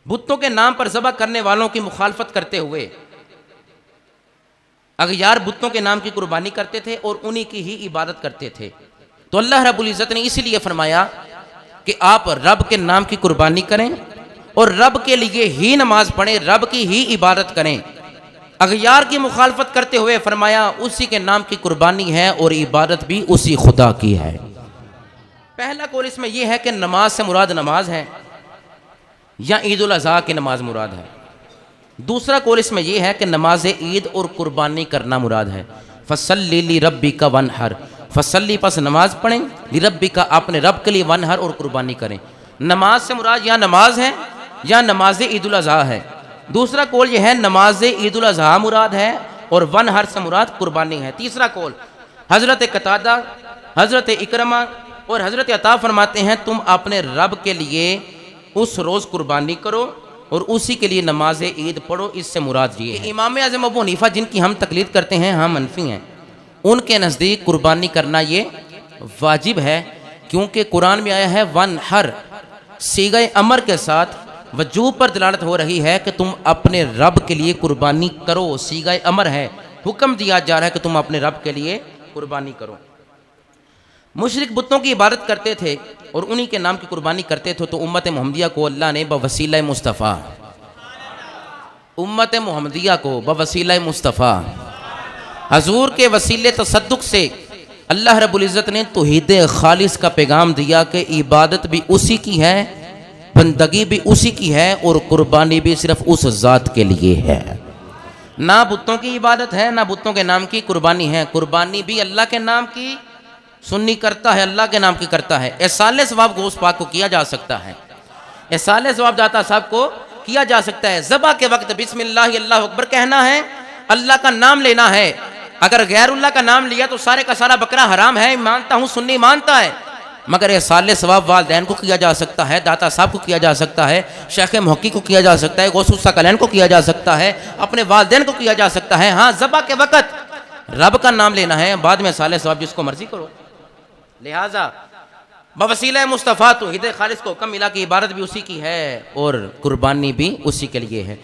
बुतों के नाम पर ज़बह करने वालों की मुखालफत करते हुए अगयार बुतों के नाम की कुर्बानी करते थे और उन्हीं की ही इबादत करते थे। तो अल्लाह रब्बुल इज़्ज़त ने इसीलिए फरमाया कि आप रब के नाम की कुर्बानी करें और रब के लिए ही नमाज पढ़ें, रब की ही इबादत करें। अगयार की मुखालफत करते हुए फरमाया उसी के नाम की कुर्बानी है और इबादत भी उसी खुदा की है। पहला कौल इसमें यह है कि नमाज से मुराद नमाज है या ईद उल अज़हा की नमाज मुराद है। दूसरा कौल इसमें यह है कि नमाज ईद और कुर्बानी करना मुराद है। फसल्ली लिरब्बिका वनहर, फसल्ली पस नमाज पढ़ें, लिरब्बिका अपने रब के लिए, वनहर और कुर्बानी करें। नमाज से मुराद या नमाज है या नमाज ईद उल अज़हा है। दूसरा कौल यह है नमाज ईद उल अज़हा मुराद है और वनहर से मुराद कुर्बानी है। तीसरा कौल हज़रत कतादा, हज़रत इकरमा और हज़रत अता फरमाते हैं तुम अपने रब के लिए उस रोज़ कुर्बानी करो और उसी के लिए नमाज ईद पढ़ो। इससे मुराद ये है। इमाम आज़म अबू हनीफा जिनकी हम तकलीद करते हैं, हम हनफी हैं, उनके नज़दीक कुर्बानी करना ये वाजिब है, क्योंकि कुरान में आया है वन हर सीगा अमर के साथ वजूब पर दलालत हो रही है कि तुम अपने रब के लिए कुर्बानी करो। सीगा अमर है, हुक्म दिया जा रहा है कि तुम अपने रब के लिए कुर्बानी करो। मुशरिक बुतों की इबादत करते थे और उन्हीं के नाम की कुर्बानी करते थे। तो उम्मत मोहम्मदिया को अल्लाह ने बवसीला मुस्तफ़ा, उम्मत मोहम्मदिया को बवसीला मुस्तफ़ा हजूर के वसीले तसद्दुक से अल्लाह रब्बुल इज़्ज़त ने तौहीद खालिस का पैगाम दिया कि इबादत भी उसी की है, बंदगी भी उसी की है और कुर्बानी भी सिर्फ उस ज़ात के लिए है। ना बुतों की इबादत है ना बुतों के नाम की कुर्बानी है। कुर्बानी भी अल्लाह के नाम की सुन्नी करता है, अल्लाह के नाम की करता है। एसाले सवाब गोश्त पाक को किया जा सकता है, एसाले सवाब दाता साहब को किया जा सकता है। ज़बा के वक्त बिस्मिल्लाह अल्लाहु अकबर कहना है, अल्लाह का नाम लेना है। अगर गैरुल्लाह का नाम लिया तो सारे का सारा बकरा हराम है, मानता हूँ, सुन्नी मानता है। मगर एसाले सवाब वालिदैन को किया जा सकता है, दाता साहब को किया जा सकता है, शेख मुहक्की को किया जा सकता है, गौस सकलैन को किया जा सकता है, अपने वालिदैन को किया जा सकता है। हाँ, ज़बा के वक्त रब का नाम लेना है, बाद में एसाले सवाब जिसको मर्जी करो। लिहाजा बवसीला मुस्तफ़ा तो हिद खालिस को हुक्म मिला कि इबादत भी उसी की है और कुर्बानी भी उसी के लिए है।